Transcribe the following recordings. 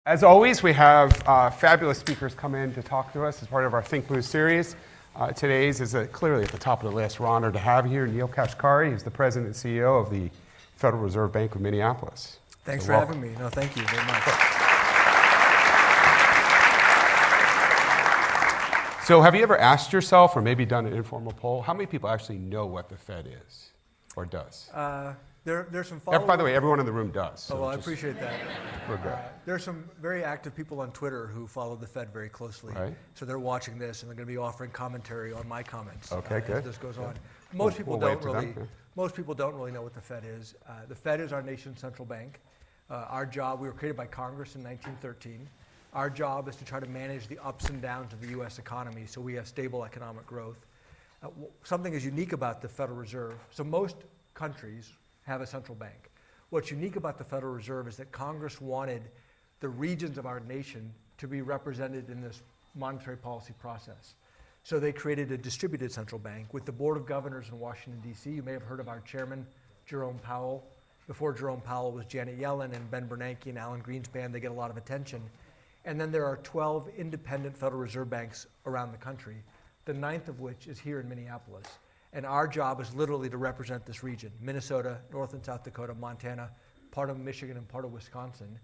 As always, we have fabulous speakers come in to talk to us as part of our Think Blue series. Today's is clearly at the top of the list. We're honored to have here Neel Kashkari. He's the president and CEO of the Federal Reserve Bank of Minneapolis. Thanks for having me. No, thank you very much. So have you ever asked yourself, or maybe done an informal poll, how many people actually know what the Fed is or does? There's some followers. By the way, everyone in the room does. So well, I appreciate that. We're good. There's some very active people on Twitter who follow the Fed very closely. Right. So they're watching this and they're going to be offering commentary on my comments Okay, good. as this goes on. Most people don't really know what the Fed is. The Fed is our nation's central bank. Our job, we were created by Congress in 1913. Our job is to try to manage the ups and downs of the U.S. economy so we have stable economic growth. Something is unique about the Federal Reserve. So most countries have a central bank. What's unique about the Federal Reserve is that Congress wanted the regions of our nation to be represented in this monetary policy process. So they created a distributed central bank with the Board of Governors in Washington, D.C. You may have heard of our chairman, Jerome Powell. Before Jerome Powell was Janet Yellen and Ben Bernanke and Alan Greenspan. They get a lot of attention. And then there are 12 independent Federal Reserve Banks around the country, the 9th of which is here in Minneapolis. And our job is literally to represent this region: Minnesota, North and South Dakota, Montana, part of Michigan, and part of Wisconsin.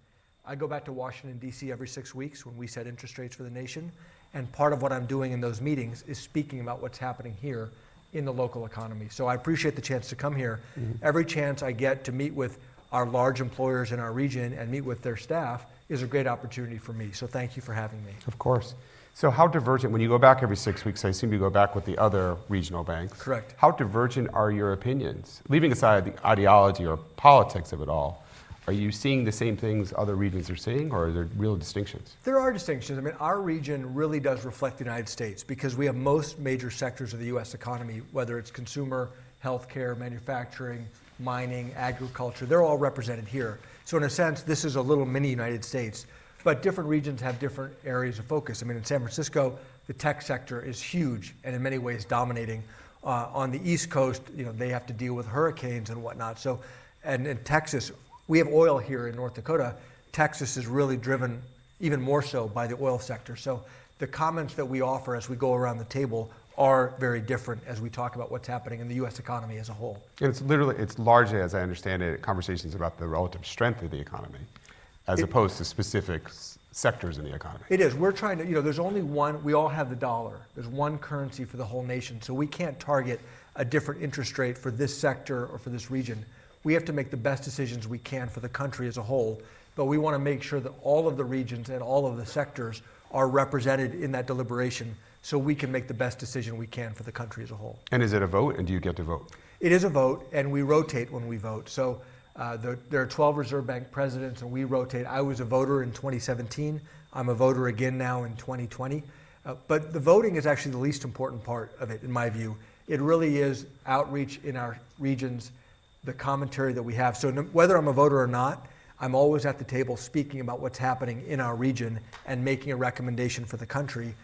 I go back to Washington, D.C. every 6 weeks when we set interest rates for the nation. And part of what I'm doing in those meetings is speaking about what's happening here in the local economy. So I appreciate the chance to come here. Mm-hmm. Every chance I get to meet with our large employers in our region and meet with their staff is a great opportunity for me. So thank you for having me. Of course. So how divergent, when you go back every 6 weeks, I assume you go back with the other regional banks. Correct. How divergent are your opinions? Leaving aside the ideology or politics of it all, are you seeing the same things other regions are seeing, or are there real distinctions? There are distinctions. I mean, our region really does reflect the United States because we have most major sectors of the U.S. economy, whether it's consumer, healthcare, manufacturing, mining, agriculture, they're all represented here. So in a sense, this is a little mini United States. But different regions have different areas of focus. I mean, in San Francisco, the tech sector is huge and in many ways dominating. On the East Coast, they have to deal with hurricanes and whatnot. So, and in Texas, we have oil here in North Dakota. Texas is really driven even more so by the oil sector. So the comments that we offer as we go around the table are very different as we talk about what's happening in the U.S. economy as a whole. And it's largely, as I understand it, conversations about the relative strength of the economy, as opposed to specific sectors in the economy. It is. We're trying to, there's only one, we all have the dollar. There's one currency for the whole nation. So we can't target a different interest rate for this sector or for this region. We have to make the best decisions we can for the country as a whole. But we want to make sure that all of the regions and all of the sectors are represented in that deliberation so we can make the best decision we can for the country as a whole. And is it a vote, and do you get to vote? It is a vote, and we rotate when we vote. So there are 12 Reserve Bank presidents, and we rotate. I was a voter in 2017. I'm a voter again now in 2020. But the voting is actually the least important part of it, in my view. It really is outreach in our regions, the commentary that we have. So whether I'm a voter or not, I'm always at the table speaking about what's happening in our region and making a recommendation for the country.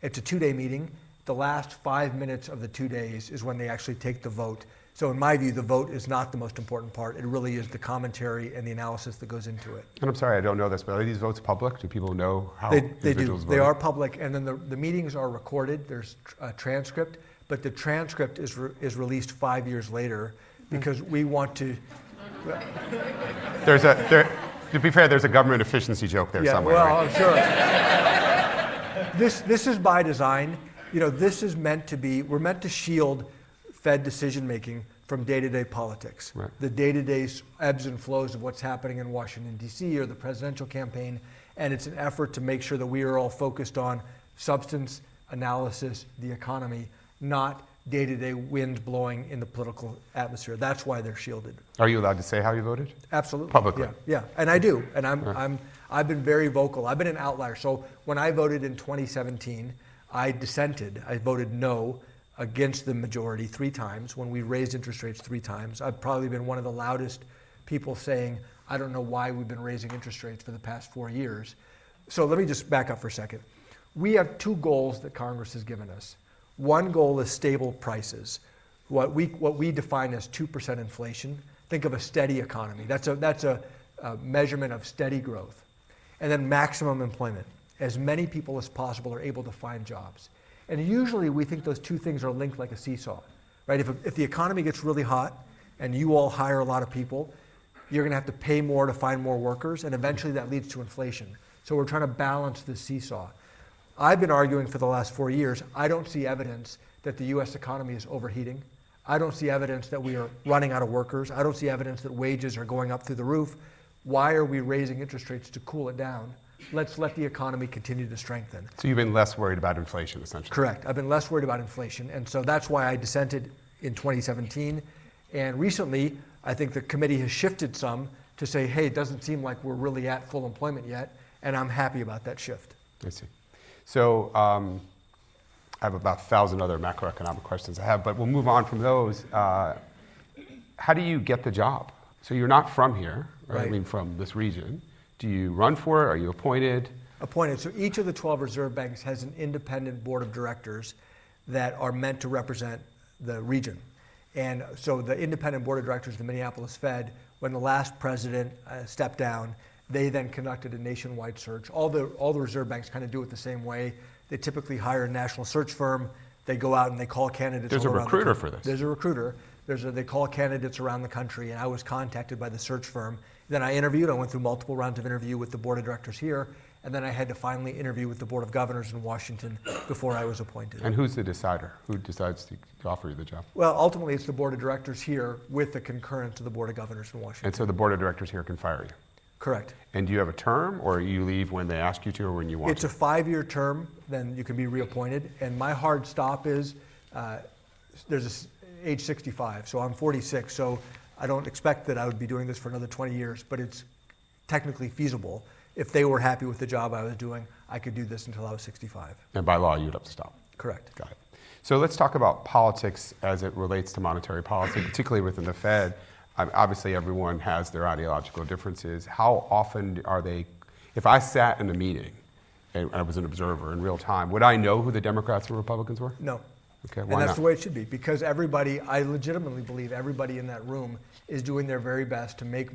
It's a 2-day meeting. The last 5 minutes of the 2 days is when they actually take the vote. So in my view, the vote is not the most important part. It really is the commentary and the analysis that goes into it. And I'm sorry, I don't know this, but are these votes public? Do people know how they individuals do. vote? They are public, and then the meetings are recorded. There's a transcript, but the transcript is released 5 years later because we want to... To be fair, there's a government efficiency joke there somewhere. Well, right? I'm sure. This is by design. This is meant to be, we're meant to shield Fed decision-making from day-to-day politics. Right. The day-to-day ebbs and flows of what's happening in Washington, D.C. or the presidential campaign. And it's an effort to make sure that we are all focused on substance, analysis, the economy, not day-to-day wind blowing in the political atmosphere. That's why they're shielded. Are you allowed to say how you voted? Absolutely. Publicly? Yeah, and I do. And I've been very vocal. I've been an outlier. So when I voted in 2017, I dissented. I voted no against the majority 3 times when we raised interest rates 3 times. I've probably been one of the loudest people saying, I don't know why we've been raising interest rates for the past 4 years. So let me just back up for a second. We have 2 goals that Congress has given us. One goal is stable prices, what we define as 2% inflation. Think of a steady economy. That's a measurement of steady growth. and then maximum employment. As many people as possible are able to find jobs. And usually we think those two things are linked like a seesaw, right? If the economy gets really hot and you all hire a lot of people, you're going to have to pay more to find more workers, and eventually that leads to inflation. So we're trying to balance this seesaw. I've been arguing for the last 4 years, I don't see evidence that the US economy is overheating. I don't see evidence that we are running out of workers. I don't see evidence that wages are going up through the roof. Why are we raising interest rates to cool it down? Let's let the economy continue to strengthen. So you've been less worried about inflation, essentially. Correct. I've been less worried about inflation. And so that's why I dissented in 2017. And recently, I think the committee has shifted some to say, hey, it doesn't seem like we're really at full employment yet. And I'm happy about that shift. I see. So I have about 1,000 other macroeconomic questions I have, but we'll move on from those. How do you get the job? So you're not from here, right? I mean, from this region. Do you run for it? Are you appointed? Appointed. So each of the 12 reserve banks has an independent board of directors that are meant to represent the region. And so the independent board of directors of the Minneapolis Fed, when the last president stepped down, they then conducted a nationwide search. All the reserve banks kind of do it the same way. They typically hire a national search firm. They go out and they call candidates. There's a recruiter for this. There's a recruiter. They call candidates around the country, and I was contacted by the search firm. Then I interviewed. I went through multiple rounds of interview with the board of directors here, and then I had to finally interview with the board of governors in Washington before I was appointed. And who's the decider? Who decides to offer you the job? Well, ultimately, it's the board of directors here with the concurrence of the board of governors in Washington. And so the board of directors here can fire you? Correct. And do you have a term, or you leave when they ask you to, or when you want It's to? a 5-year term, then you can be reappointed. And my hard stop is there's age 65, so I'm 46, so I don't expect that I would be doing this for another 20 years, but it's technically feasible. If they were happy with the job I was doing, I could do this until I was 65. And by law, you'd have to stop. Correct. Got it. So let's talk about politics as it relates to monetary policy, particularly within the Fed. Obviously, everyone has their ideological differences. How often are they, if I sat in a meeting and I was an observer in real time, would I know who the Democrats and Republicans were? No. Okay, why and that's not? the way it should be, because everybody, I legitimately believe everybody in that room is doing their very best to make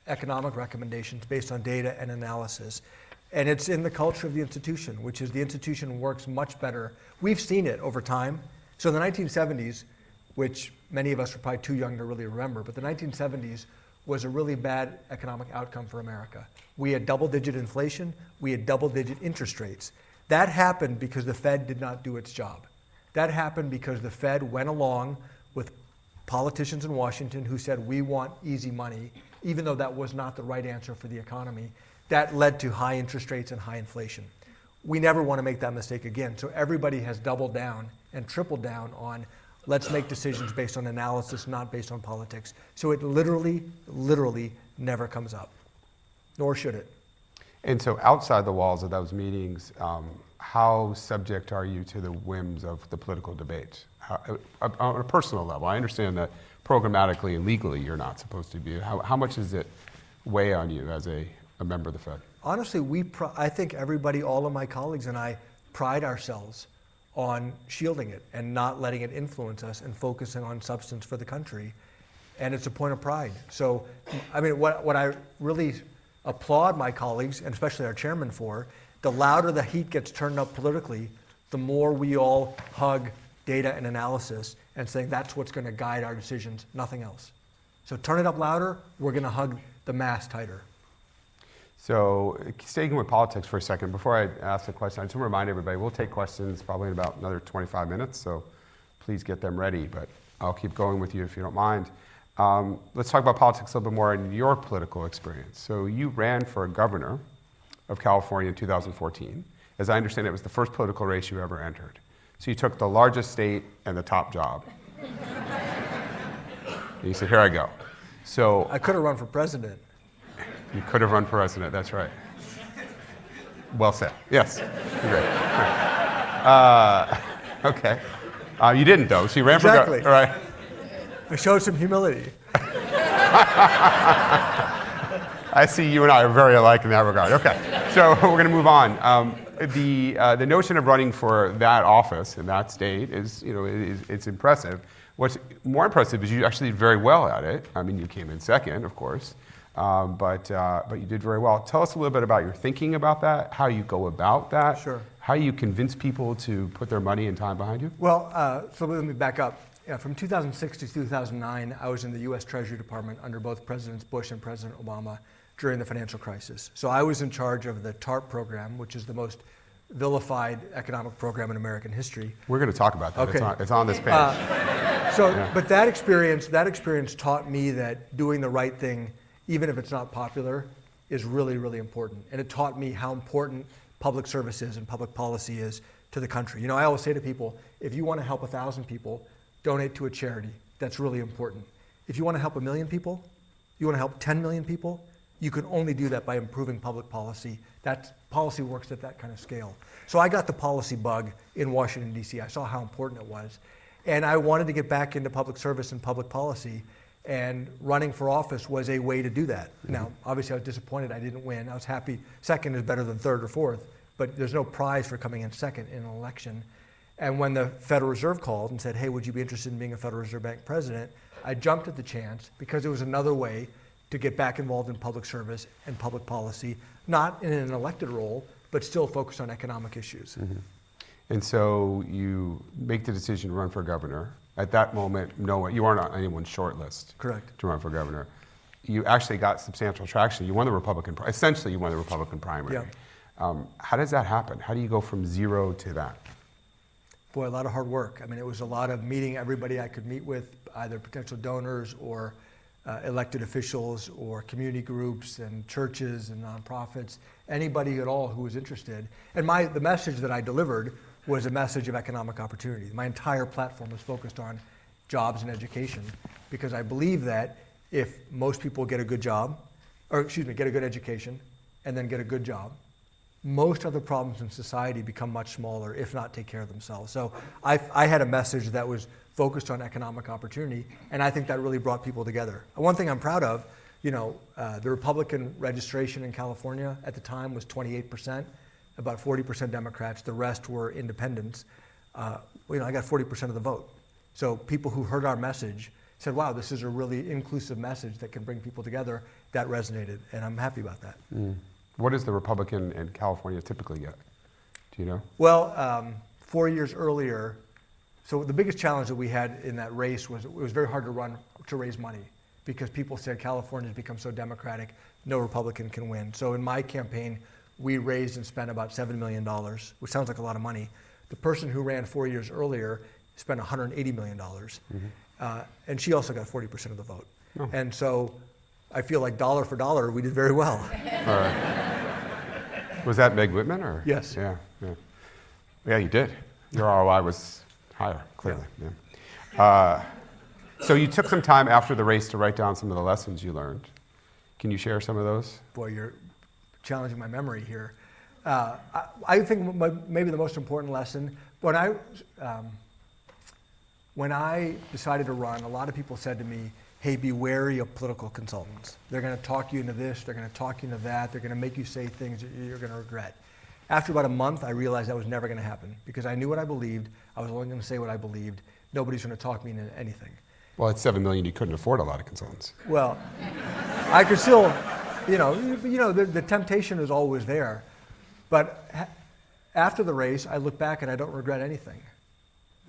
economic recommendations based on data and analysis. And it's in the culture of the institution, which is the institution works much better. We've seen it over time. So in the 1970s, which many of us are probably too young to really remember, but the 1970s was a really bad economic outcome for America. We had double-digit inflation. We had double-digit interest rates. That happened because the Fed did not do its job. That happened because the Fed went along with politicians in Washington who said, we want easy money, even though that was not the right answer for the economy. That led to high interest rates and high inflation. We never want to make that mistake again. So everybody has doubled down and tripled down on let's make decisions based on analysis, not based on politics. So it literally never comes up, nor should it. And so outside the walls of those meetings, how subject are you to the whims of the political debate? On a personal level, I understand that programmatically and legally you're not supposed to be. How much does it weigh on you as a member of the Fed? Honestly, I think everybody, all of my colleagues and I, pride ourselves on shielding it and not letting it influence us and focusing on substance for the country. And it's a point of pride. So, I mean, what I really applaud my colleagues, and especially our chairman for, the louder the heat gets turned up politically, the more we all hug data and analysis and saying that's what's going to guide our decisions, nothing else. So turn it up louder, we're going to hug the mast tighter. So staying with politics for a second, before I ask the question, I just want to remind everybody, we'll take questions probably in about another 25 minutes, so please get them ready, but I'll keep going with you if you don't mind. Let's talk about politics a little bit more in your political experience. So you ran for governor of California in 2014. As I understand it, was the first political race you ever entered. So you took the largest state and the top job. And you said, here I go. So I could have run for president. You could have run for president, that's right. Well said, yes. Great. Okay. You didn't though, so you ran Exactly. for governor. All right. I showed some humility. I see you and I are very alike in that regard. Okay, so we're going to move on. The notion of running for that office in that state is, it's impressive. What's more impressive is you actually did very well at it. I mean, you came in second, of course. but you did very well. Tell us a little bit about your thinking about that, how you go about that, Sure. how you convince people to put their money and time behind you. Well, so let me back up. Yeah, from 2006 to 2009, I was in the U.S. Treasury Department under both Presidents Bush and President Obama during the financial crisis. So I was in charge of the TARP program, which is the most vilified economic program in American history. We're going to talk about that. Okay. It's on this page. But that experience taught me that doing the right thing, even if it's not popular, is really, really important. And it taught me how important public service is and public policy is to the country. You know, I always say to people, if you want to help 1,000 people, donate to a charity. That's really important. If you want to help 1 million people, you want to help 10 million people, you can only do that by improving public policy. That policy works at that kind of scale. So I got the policy bug in Washington, D.C. I saw how important it was. And I wanted to get back into public service and public policy, and running for office was a way to do that. Mm-hmm. Now, obviously I was disappointed I didn't win. I was happy second is better than third or fourth, but there's no prize for coming in second in an election. And when the Federal Reserve called and said, hey, would you be interested in being a Federal Reserve Bank president? I jumped at the chance because it was another way to get back involved in public service and public policy, not in an elected role, but still focused on economic issues. Mm-hmm. And so you make the decision to run for governor. At that moment, you weren't on anyone's short list. Correct. To run for governor. You actually got substantial traction. You won the Republican, essentially you won the Republican primary. Yeah. How does that happen? How do you go from zero to that? Boy, a lot of hard work. I mean, it was a lot of meeting everybody I could meet with, either potential donors or elected officials or community groups and churches and nonprofits, anybody at all who was interested. And the message that I delivered was a message of economic opportunity. My entire platform was focused on jobs and education, because I believe that if most people get a good job, get a good education, and then get a good job, most other problems in society become much smaller, if not take care of themselves. So I had a message that was focused on economic opportunity, and I think that really brought people together. One thing I'm proud of, the Republican registration in California at the time was 28%, about 40% Democrats, the rest were independents. I got 40% of the vote. So people who heard our message said, wow, this is a really inclusive message that can bring people together. That resonated, and I'm happy about that. Mm. What does the Republican in California typically get? Do you know? Well, 4 years earlier, so the biggest challenge that we had in that race was it was very hard to raise money, because people said California's become so Democratic, no Republican can win. So in my campaign, we raised and spent about $7 million, which sounds like a lot of money. The person who ran 4 years earlier spent $180 million, and she also got 40% of the vote. Oh. And so I feel like dollar for dollar, we did very well. All right. Was that Meg Whitman? Or? Yes. Yeah, you did. Your ROI was higher, clearly. Yeah. So you took some time after the race to write down some of the lessons you learned. Can you share some of those? Boy, you're challenging my memory here. I think maybe the most important lesson, when I decided to run, a lot of people said to me, hey, be wary of political consultants. They're going to talk you into this, they're going to talk you into that, they're going to make you say things that you're going to regret. After about a month, I realized that was never going to happen, because I knew what I believed. I was only going to say what I believed. Nobody's going to talk me into anything. Well, at $7 million, you couldn't afford a lot of consultants. Well, I could still, the temptation is always there. But after the race, I look back and I don't regret anything.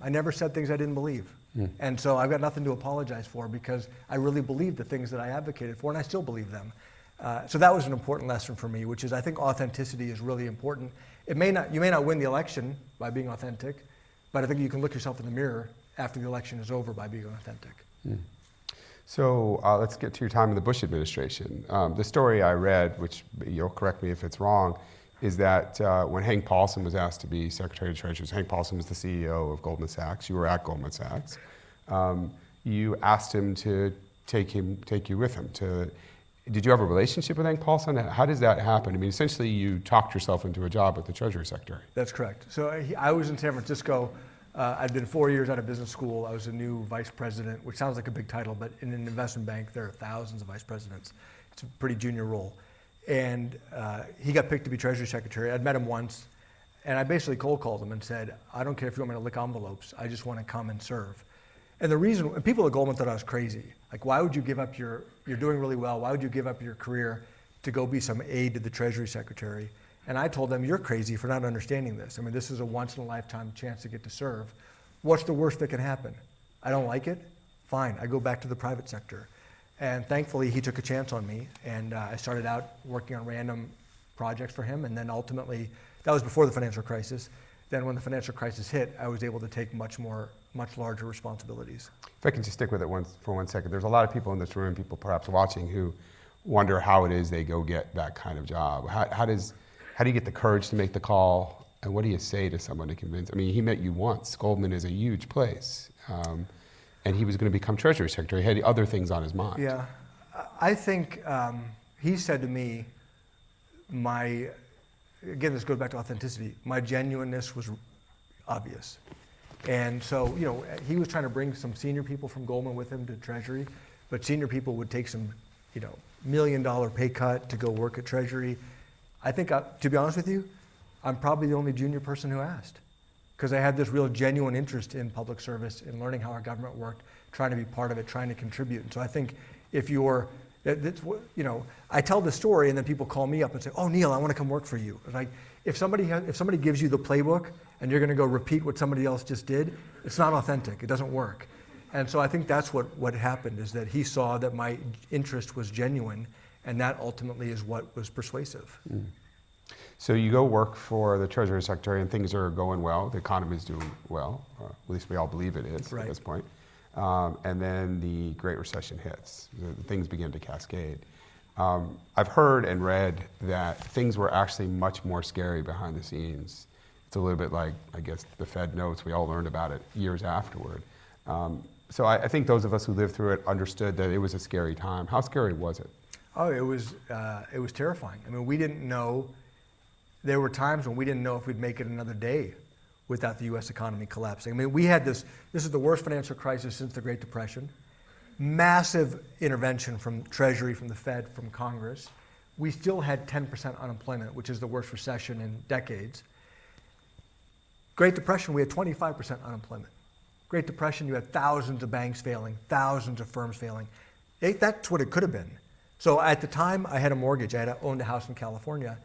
I never said things I didn't believe. And so I've got nothing to apologize for, because I really believed the things that I advocated for, and I still believe them. So that was an important lesson for me, which is I think authenticity is really important. You may not win the election by being authentic, but I think you can look yourself in the mirror after the election is over by being authentic. So let's get to your time in the Bush administration. The story I read, which you'll correct me if it's wrong, is that when Hank Paulson was asked to be Secretary of Treasury, Hank Paulson was the CEO of Goldman Sachs. You were at Goldman Sachs. You asked him to take you with him. Did you have a relationship with Hank Paulson? How does that happen? I mean, essentially, you talked yourself into a job with the Treasury Secretary. That's correct. So I was in San Francisco. I'd been 4 years out of business school. I was a new vice president, which sounds like a big title, but in an investment bank, there are thousands of vice presidents. It's a pretty junior role. And he got picked to be Treasury Secretary. I'd met him once, and I basically cold called him and said, I don't care if you want me to lick envelopes. I just want to come and serve. And the reason, and people at Goldman thought I was crazy. Like, why would you give up you're doing really well, why would you give up your career to go be some aide to the Treasury Secretary? And I told them, you're crazy for not understanding this. I mean, this is a once in a lifetime chance to get to serve. What's the worst that can happen? I don't like it? Fine, I go back to the private sector. And thankfully, he took a chance on me, and I started out working on random projects for him, and then ultimately, that was before the financial crisis. Then when the financial crisis hit, I was able to take much larger responsibilities. If I can just stick with it for 1 second, there's a lot of people in this room, people perhaps watching, who wonder how it is they go get that kind of job. How do you get the courage to make the call, and what do you say to someone to convince? I mean, he met you once. Goldman is a huge place, and he was going to become Treasury Secretary. He had other things on his mind. Yeah, I think he said to me, again, this goes back to authenticity. My genuineness was obvious. And so, he was trying to bring some senior people from Goldman with him to Treasury, but senior people would take some, $1 million pay cut to go work at Treasury. I think, to be honest with you, I'm probably the only junior person who asked, because I had this real genuine interest in public service, in learning how our government worked, trying to be part of it, trying to contribute. And so I think if you're, I tell the story and then people call me up and say, "Oh, Neel, I want to come work for you." It's like, if somebody gives you the playbook and you're going to go repeat what somebody else just did, it's not authentic. It doesn't work. And so I think that's what happened, is that he saw that my interest was genuine, and that ultimately is what was persuasive. Mm. So you go work for the Treasury Secretary, and things are going well. The economy is doing well, or at least we all believe it is at this point. And then the Great Recession hits. Things begin to cascade. I've heard and read that things were actually much more scary behind the scenes. It's a little bit like, I guess, the Fed notes. We all learned about it years afterward. So I think those of us who lived through it understood that it was a scary time. How scary was it? Oh, it was terrifying. I mean, we didn't know. There were times when we didn't know if we'd make it another day without the U.S. economy collapsing. I mean, we had this is the worst financial crisis since the Great Depression. Massive intervention from Treasury, from the Fed, from Congress. We still had 10% unemployment, which is the worst recession in decades. Great Depression, we had 25% unemployment. Great Depression, you had thousands of banks failing, thousands of firms failing. That's what it could have been. So at the time, I had a mortgage. I had owned a house in California,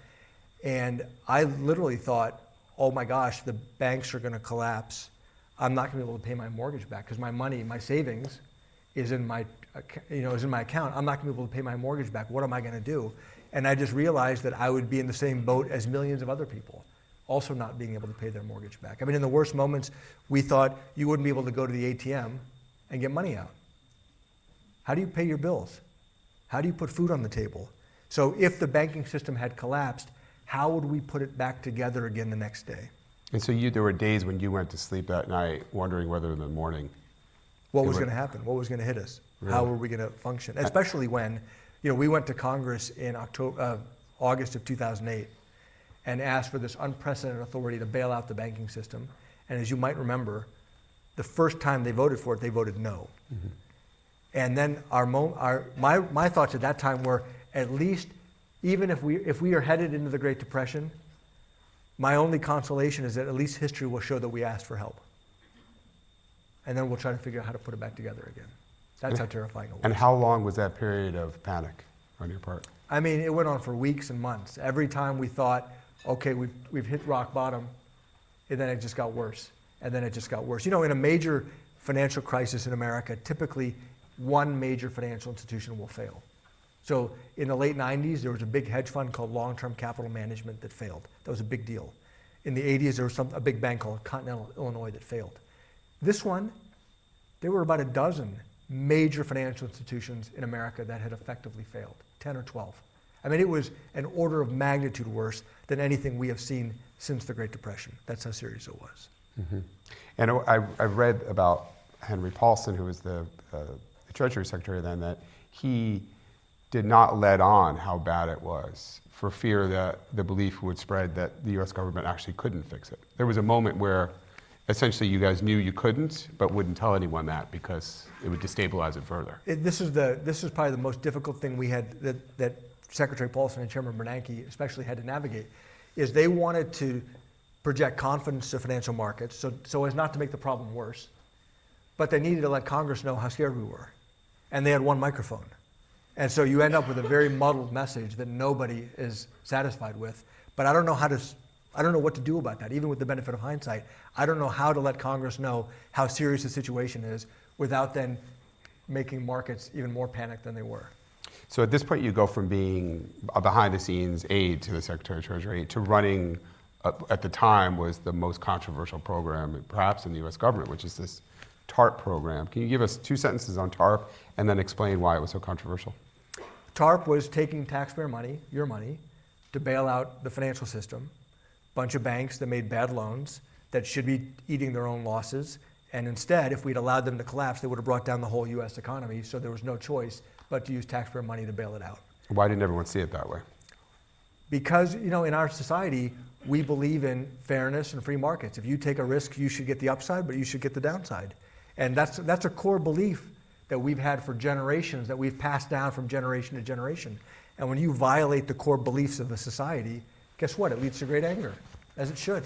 and I literally thought, oh my gosh, the banks are going to collapse. I'm not going to be able to pay my mortgage back because my money, my savings, is in my account. I'm not going to be able to pay my mortgage back. What am I going to do? And I just realized that I would be in the same boat as millions of other people, also not being able to pay their mortgage back. I mean, in the worst moments, we thought you wouldn't be able to go to the ATM and get money out. How do you pay your bills? How do you put food on the table? So if the banking system had collapsed, how would we put it back together again the next day? And so there were days when you went to sleep that night wondering whether in the morning what was going to happen? What was going to hit us? Really? How were we going to function? Especially when, we went to Congress in August of 2008 and asked for this unprecedented authority to bail out the banking system. And as you might remember, the first time they voted for it, they voted no. Mm-hmm. And then my thoughts at that time were, at least, even if we are headed into the Great Depression, my only consolation is that at least history will show that we asked for help. And then we'll try to figure out how to put it back together again. That's how terrifying it was. And how long was that period of panic on your part? I mean, it went on for weeks and months. Every time we thought, okay, we've hit rock bottom, and then it just got worse. And then it just got worse. In a major financial crisis in America, typically one major financial institution will fail. So in the late 90s, there was a big hedge fund called Long-Term Capital Management that failed. That was a big deal. In the 80s, there was a big bank called Continental Illinois that failed. This one, there were about a dozen major financial institutions in America that had effectively failed, 10 or 12. I mean, it was an order of magnitude worse than anything we have seen since the Great Depression. That's how serious it was. Mm-hmm. And I've read about Henry Paulson, who was the Treasury Secretary then, that he did not let on how bad it was for fear that the belief would spread that the U.S. government actually couldn't fix it. There was a moment where essentially you guys knew you couldn't, but wouldn't tell anyone that because it would destabilize it further. This is probably the most difficult thing we had, that Secretary Paulson and Chairman Bernanke especially had to navigate, is they wanted to project confidence to financial markets so as not to make the problem worse. but they needed to let Congress know how scared we were. And they had one microphone. And so you end up with a very muddled message that nobody is satisfied with. But I don't know what to do about that, even with the benefit of hindsight. I don't know how to let Congress know how serious the situation is without then making markets even more panicked than they were. So at this point, you go from being a behind-the-scenes aide to the Secretary of Treasury to running, at the time, was the most controversial program, perhaps in the U.S. government, which is this TARP program. Can you give us 2 sentences on TARP and then explain why it was so controversial? TARP was taking taxpayer money, your money, to bail out the financial system. Bunch of banks that made bad loans that should be eating their own losses. And instead, if we'd allowed them to collapse, they would have brought down the whole U.S. economy. So there was no choice but to use taxpayer money to bail it out. Why didn't everyone see it that way? Because, in our society, we believe in fairness and free markets. If you take a risk, you should get the upside, but you should get the downside. And that's a core belief that we've had for generations, that we've passed down from generation to generation. And when you violate the core beliefs of the society, guess what? It leads to great anger, as it should.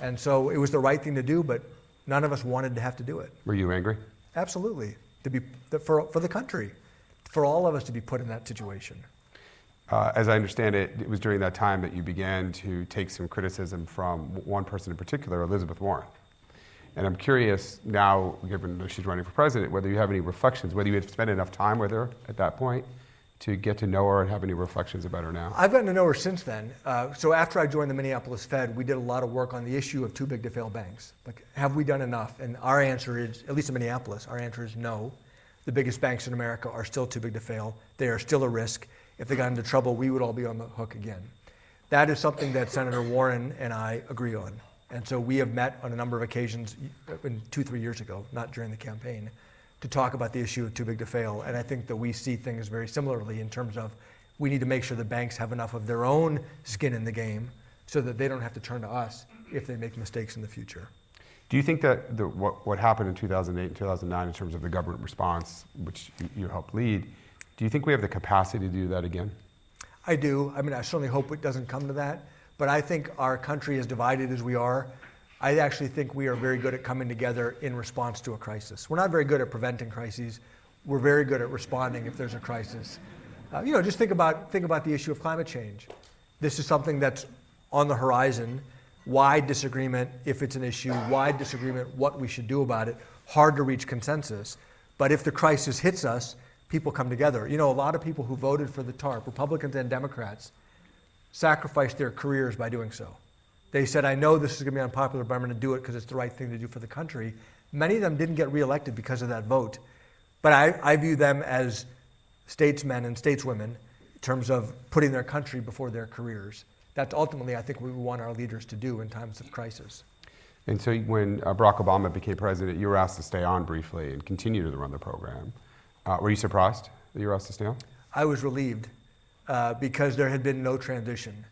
And so it was the right thing to do, but none of us wanted to have to do it. Were you angry? Absolutely. For the country, for all of us to be put in that situation. As I understand it, it was during that time that you began to take some criticism from one person in particular, Elizabeth Warren. And I'm curious now, given that she's running for president, whether you have any reflections, whether you had spent enough time with her at that point to get to know her and have any reflections about her now. I've gotten to know her since then. So after I joined the Minneapolis Fed, we did a lot of work on the issue of too big to fail banks. Like, have we done enough? And our answer is, at least in Minneapolis, our answer is no. The biggest banks in America are still too big to fail. They are still a risk. If they got into trouble, we would all be on the hook again. That is something that Senator Warren and I agree on. And so we have met on a number of occasions 2-3 years ago, not during the campaign, to talk about the issue of too big to fail. And I think that we see things very similarly in terms of we need to make sure the banks have enough of their own skin in the game so that they don't have to turn to us if they make mistakes in the future. Do you think that what happened in 2008 and 2009 in terms of the government response, which you helped lead, do you think we have the capacity to do that again? I do. I mean, I certainly hope it doesn't come to that. But I think our country, as divided as we are, I actually think we are very good at coming together in response to a crisis. We're not very good at preventing crises. We're very good at responding if there's a crisis. Just think about the issue of climate change. This is something that's on the horizon. Wide disagreement if it's an issue, wide disagreement what we should do about it, hard to reach consensus. But if the crisis hits us, people come together. A lot of people who voted for the TARP, Republicans and Democrats, sacrificed their careers by doing so. They said, I know this is going to be unpopular, but I'm going to do it because it's the right thing to do for the country. Many of them didn't get reelected because of that vote. But I view them as statesmen and stateswomen in terms of putting their country before their careers. That's ultimately, I think, what we want our leaders to do in times of crisis. And so when Barack Obama became president, you were asked to stay on briefly and continue to run the program. Were you surprised that you were asked to stay on? I was relieved because there had been no transition.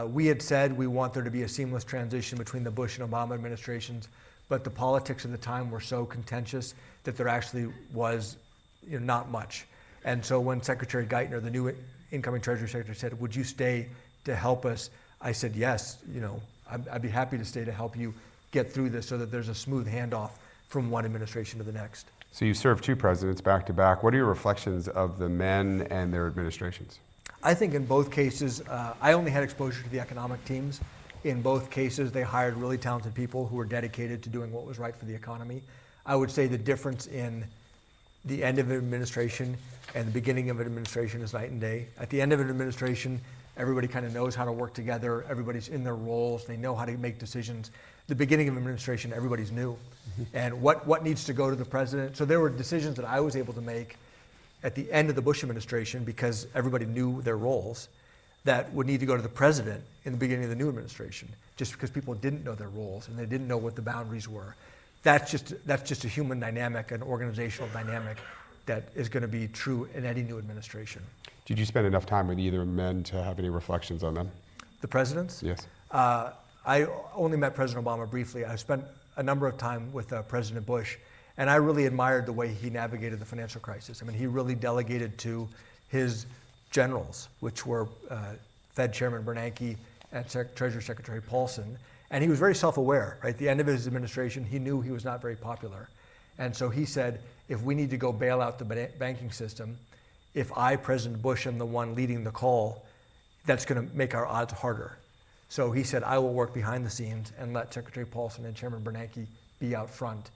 We had said we want there to be a seamless transition between the Bush and Obama administrations, but the politics of the time were so contentious that there actually was not much. And so when Secretary Geithner, the new incoming Treasury Secretary, said, would you stay to help us? I said, yes, I'd be happy to stay to help you get through this so that there's a smooth handoff from one administration to the next. So you served 2 presidents back to back. What are your reflections of the men and their administrations? I think in both cases, I only had exposure to the economic teams. In both cases, they hired really talented people who were dedicated to doing what was right for the economy. I would say the difference in the end of an administration and the beginning of an administration is night and day. At the end of an administration, everybody kind of knows how to work together. Everybody's in their roles. They know how to make decisions. The beginning of administration, everybody's new. And what needs to go to the president. So there were decisions that I was able to make at the end of the Bush administration because everybody knew their roles that would need to go to the president in the beginning of the new administration just because people didn't know their roles and they didn't know what the boundaries were. That's just a human dynamic, an organizational dynamic that is going to be true in any new administration. Did you spend enough time with either men to have any reflections on them? The presidents? Yes. I only met President Obama briefly. I spent a number of time with President Bush, and I really admired the way he navigated the financial crisis. I mean, he really delegated to his generals, which were Fed Chairman Bernanke and Treasury Secretary Paulson, and he was very self-aware. Right at the end of his administration, he knew he was not very popular, And so he said, if we need to go bail out the banking system, if I, President Bush, am the one leading the call, that's going to make our odds harder. So he said, I will work behind the scenes and let Secretary Paulson and Chairman Bernanke be out front,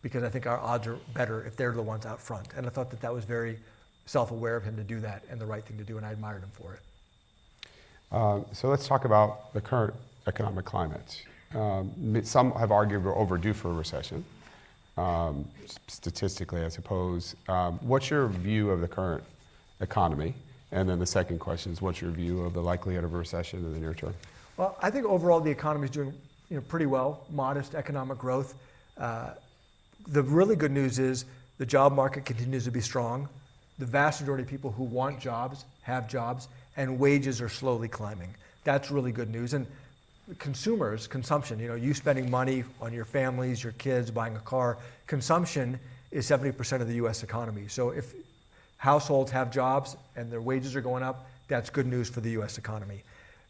because I think our odds are better if they're the ones out front. And I thought that that was very self-aware of him to do that and the right thing to do, and I admired him for it. So let's talk about the current economic climate. Some have argued we're overdue for a recession, statistically, I suppose. What's your view of the current economy? And then the second question is, what's your view of the likelihood of a recession in the near term? Well, I think overall the economy is doing pretty well, modest economic growth. The really good news is the job market continues to be strong. The vast majority of people who want jobs have jobs, and wages are slowly climbing. That's really good news. And consumers, consumption, you spending money on your families, your kids, buying a car, consumption is 70% of the US economy. So if households have jobs and their wages are going up, that's good news for the US economy.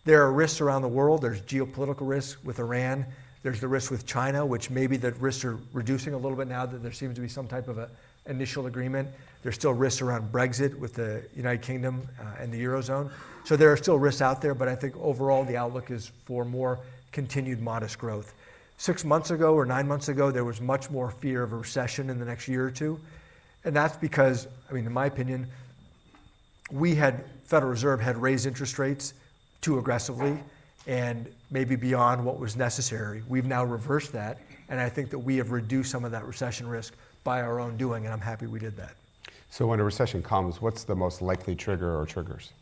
There are risks around the world. There's geopolitical risks with Iran. There's the risk with China, which maybe the risks are reducing a little bit now that there seems to be some type of an initial agreement. There's still risks around Brexit with the United Kingdom and the Eurozone. So there are still risks out there, but I think overall the outlook is for more continued modest growth. 6 months ago or 9 months ago, there was much more fear of a recession in the next year or two. And that's because, in my opinion, Federal Reserve had raised interest rates too aggressively and maybe beyond what was necessary. We've now reversed that, and I think that we have reduced some of that recession risk by our own doing, and I'm happy we did that. So when a recession comes, what's the most likely trigger or triggers?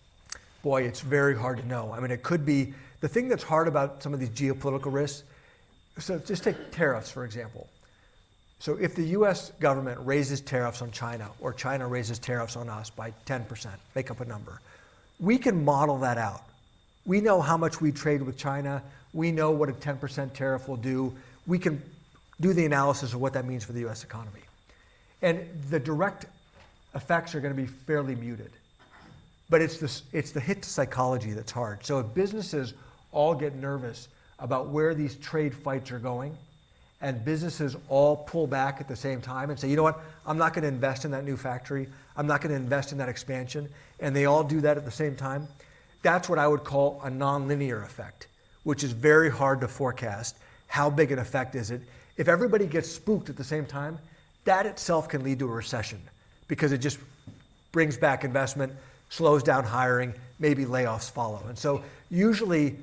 Boy, it's very hard to know. It could be, the thing that's hard about some of these geopolitical risks, so just take tariffs, for example. So if the US government raises tariffs on China, or China raises tariffs on us by 10%, make up a number, we can model that out. We know how much we trade with China. We know what a 10% tariff will do. We can do the analysis of what that means for the US economy. And the direct effects are going to be fairly muted. But it's the hit to psychology that's hard. So if businesses all get nervous about where these trade fights are going, and businesses all pull back at the same time and say, you know what, I'm not going to invest in that new factory, I'm not going to invest in that expansion, and they all do that at the same time, that's what I would call a nonlinear effect, which is very hard to forecast. How big an effect is it? If everybody gets spooked at the same time, that itself can lead to a recession, because it just brings back investment, slows down hiring, maybe layoffs follow. And so usually,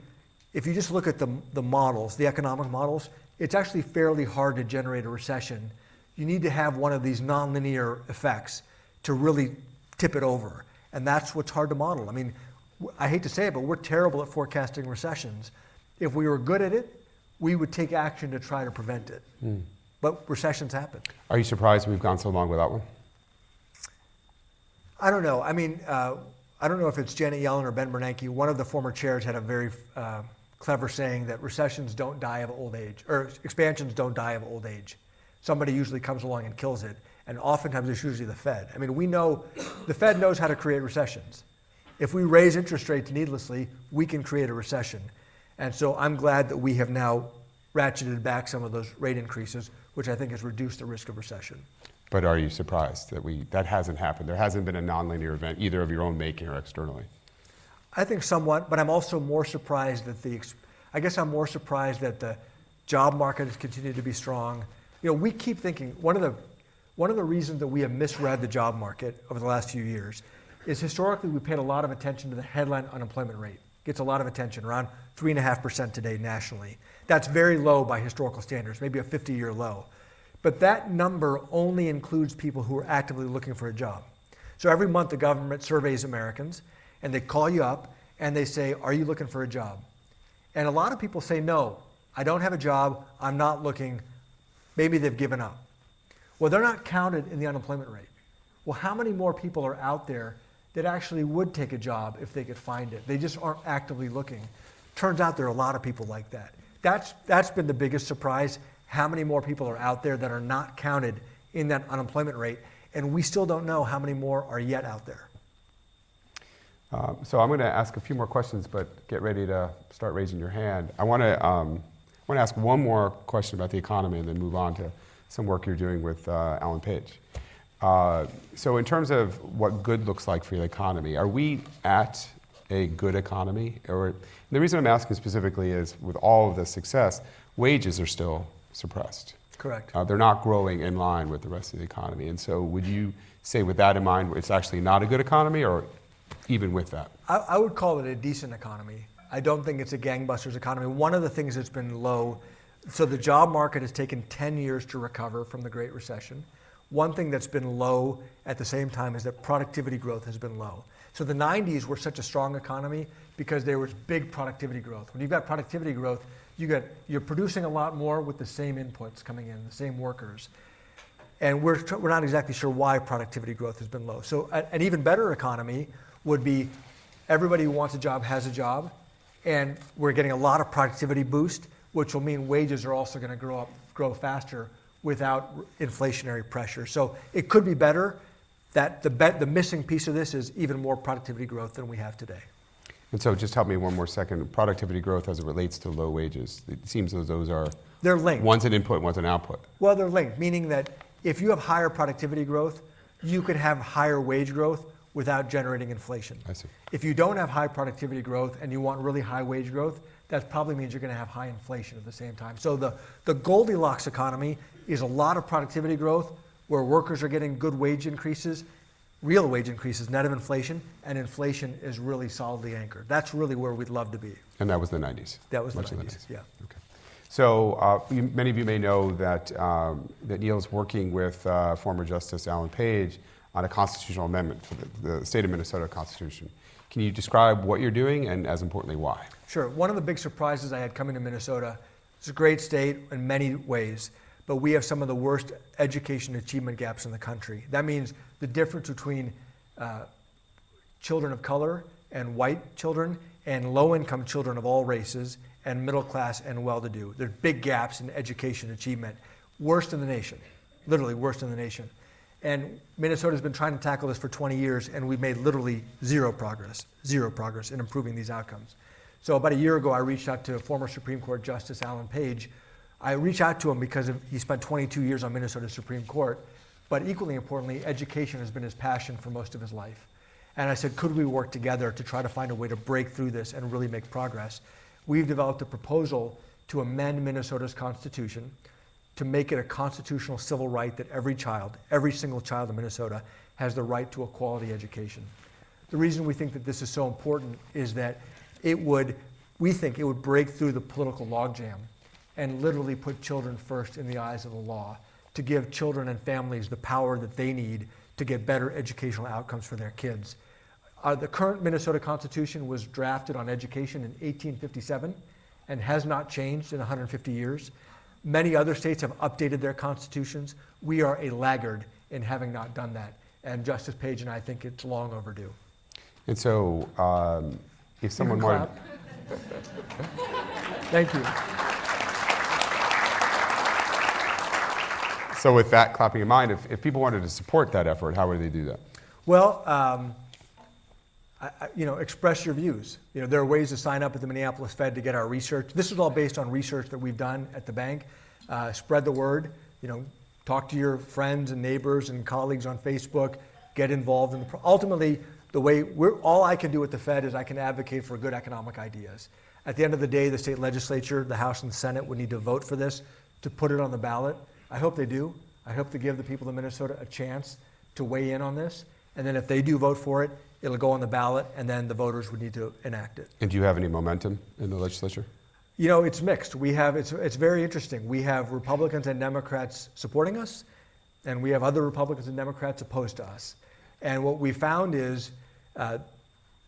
if you just look at the models, the economic models, it's actually fairly hard to generate a recession. You need to have one of these nonlinear effects to really tip it over. And that's what's hard to model. I hate to say it, but we're terrible at forecasting recessions. If we were good at it, we would take action to try to prevent it. But recessions happen. Are you surprised we've gone so long without one? I don't know. I don't know if it's Janet Yellen or Ben Bernanke. One of the former chairs had a very clever saying that recessions don't die of old age, or expansions don't die of old age. Somebody usually comes along and kills it, and oftentimes it's usually the Fed. We know the Fed knows how to create recessions. If we raise interest rates needlessly, we can create a recession. And so I'm glad that we have now ratcheted back some of those rate increases, which I think has reduced the risk of recession. But are you surprised that that hasn't happened? There hasn't been a nonlinear event, either of your own making or externally. I think somewhat, but I'm also more surprised that I'm more surprised that the job market has continued to be strong. We keep thinking, one of the reasons that we have misread the job market over the last few years is historically we paid a lot of attention to the headline unemployment rate. Gets a lot of attention, around 3.5% today nationally. That's very low by historical standards, maybe a 50-year low. But that number only includes people who are actively looking for a job. So every month the government surveys Americans, and they call you up and they say, are you looking for a job? And a lot of people say, no, I don't have a job, I'm not looking, maybe they've given up. Well, they're not counted in the unemployment rate. Well, how many more people are out there that actually would take a job if they could find it? They just aren't actively looking. Turns out there are a lot of people like that. That's been the biggest surprise, how many more people are out there that are not counted in that unemployment rate, and we still don't know how many more are yet out there. So I'm going to ask a few more questions, but get ready to start raising your hand. I want to ask one more question about the economy and then move on to some work you're doing with Alan Page. So in terms of what good looks like for the economy, are we at a good economy? Or the reason I'm asking specifically is with all of the success, wages are still suppressed. Correct. They're not growing in line with the rest of the economy. And so would you say with that in mind, it's actually not a good economy, or even with that? I would call it a decent economy. I don't think it's a gangbusters economy. One of the things that's been low, so the job market has taken 10 years to recover from the Great Recession. One thing that's been low at the same time is that productivity growth has been low. So the 90s were such a strong economy because there was big productivity growth. When you've got productivity growth, you're producing a lot more with the same inputs coming in, the same workers. And we're not exactly sure why productivity growth has been low. So an even better economy would be everybody who wants a job has a job, and we're getting a lot of productivity boost, which will mean wages are also going to grow faster without inflationary pressure. So it could be better. That the missing piece of this is even more productivity growth than we have today. And so just help me one more second. Productivity growth as it relates to low wages. It seems as those are... They're linked. One's an input, one's an output. Well, they're linked, meaning that if you have higher productivity growth, you could have higher wage growth without generating inflation. I see. If you don't have high productivity growth and you want really high wage growth, that probably means you're going to have high inflation at the same time. So the Goldilocks economy is a lot of productivity growth where workers are getting good wage increases, real wage increases, net of inflation, and inflation is really solidly anchored. That's really where we'd love to be. And that was the 90s? That was the Much of 90s, yeah. Okay. So many of you may know that, that Neel's working with former Justice Alan Page on a constitutional amendment for the state of Minnesota Constitution. Can you describe what you're doing and, as importantly, why? Sure. One of the big surprises I had coming to Minnesota, it's a great state in many ways, but we have some of the worst education achievement gaps in the country. That means the difference between children of color and white children and low-income children of all races and middle class and well-to-do. There's big gaps in education achievement. Worst in the nation, literally worst in the nation. And Minnesota's been trying to tackle this for 20 years, and we've made literally zero progress in improving these outcomes. So about a year ago, I reached out to former Supreme Court Justice Alan Page. I reached out to him because he spent 22 years on Minnesota's Supreme Court, but equally importantly, education has been his passion for most of his life. And I said, could we work together to try to find a way to break through this and really make progress? We've developed a proposal to amend Minnesota's Constitution to make it a constitutional civil right that every child, every single child in Minnesota, has the right to a quality education. The reason we think that this is so important is that we think it would break through the political logjam and literally put children first in the eyes of the law, to give children and families the power that they need to get better educational outcomes for their kids. The current Minnesota Constitution was drafted on education in 1857 and has not changed in 150 years. Many other states have updated their constitutions. We are a laggard in having not done that. And Justice Page and I think it's long overdue. And so if someone wanted... Thank you. So with that clapping in mind, if people wanted to support that effort, how would they do that? Well, express your views. There are ways to sign up at the Minneapolis Fed to get our research. This is all based on research that we've done at the bank. Spread the word. Talk to your friends and neighbors and colleagues on Facebook. Get involved in ultimately, all I can do at the Fed is I can advocate for good economic ideas. At the end of the day, the state legislature, the House and the Senate would need to vote for this to put it on the ballot. I hope they do. I hope to give the people of Minnesota a chance to weigh in on this. And then if they do vote for it, it'll go on the ballot, and then the voters would need to enact it. And do you have any momentum in the legislature? It's mixed. It's very interesting. We have Republicans and Democrats supporting us, and we have other Republicans and Democrats opposed to us. And what we found is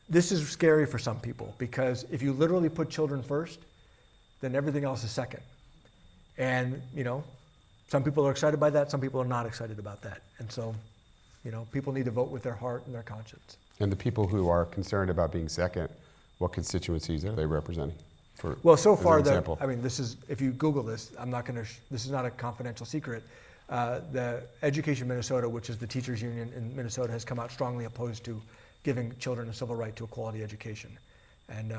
this is scary for some people, because if you literally put children first, then everything else is second. And, some people are excited by that, some people are not excited about that. And so, people need to vote with their heart and their conscience. And the people who are concerned about being second, what constituencies are they representing? So far, this is, if you Google this, this is not a confidential secret. The Education Minnesota, which is the teachers union in Minnesota, has come out strongly opposed to giving children a civil right to a quality education. And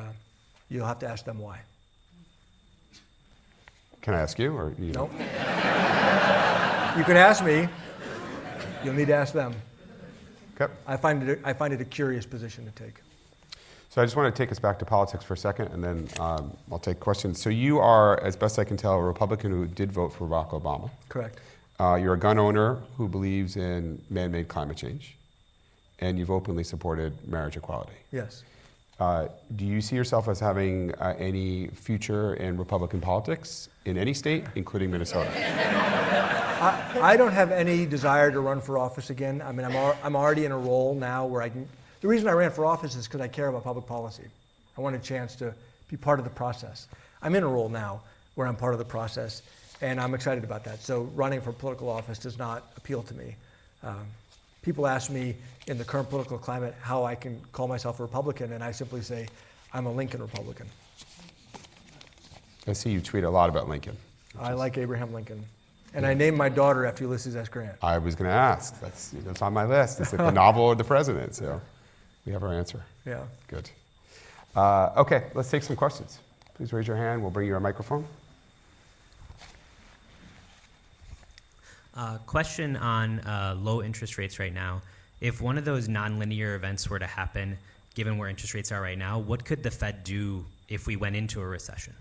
you'll have to ask them why. Can I ask you, or you? Nope. You can ask me. You'll need to ask them. Okay. I find it a curious position to take. So I just want to take us back to politics for a second, and then I'll take questions. So you are, as best I can tell, a Republican who did vote for Barack Obama. Correct. You're a gun owner who believes in man-made climate change, and you've openly supported marriage equality. Yes. Do you see yourself as having any future in Republican politics in any state, including Minnesota? I don't have any desire to run for office again. I mean, I'm already in a role now where I can. The reason I ran for office is because I care about public policy. I want a chance to be part of the process. I'm in a role now where I'm part of the process, and I'm excited about that. So running for political office does not appeal to me. People ask me in the current political climate how I can call myself a Republican, and I simply say, I'm a Lincoln Republican. I see you tweet a lot about Lincoln. I like Abraham Lincoln. And I named my daughter after Ulysses S. Grant. I was going to ask. That's on my list. It's like the novel or the president. So we have our answer. Yeah. Good. Okay, let's take some questions. Please raise your hand. We'll bring you a microphone. Question on low interest rates right now. If one of those nonlinear events were to happen, given where interest rates are right now, what could the Fed do if we went into a recession?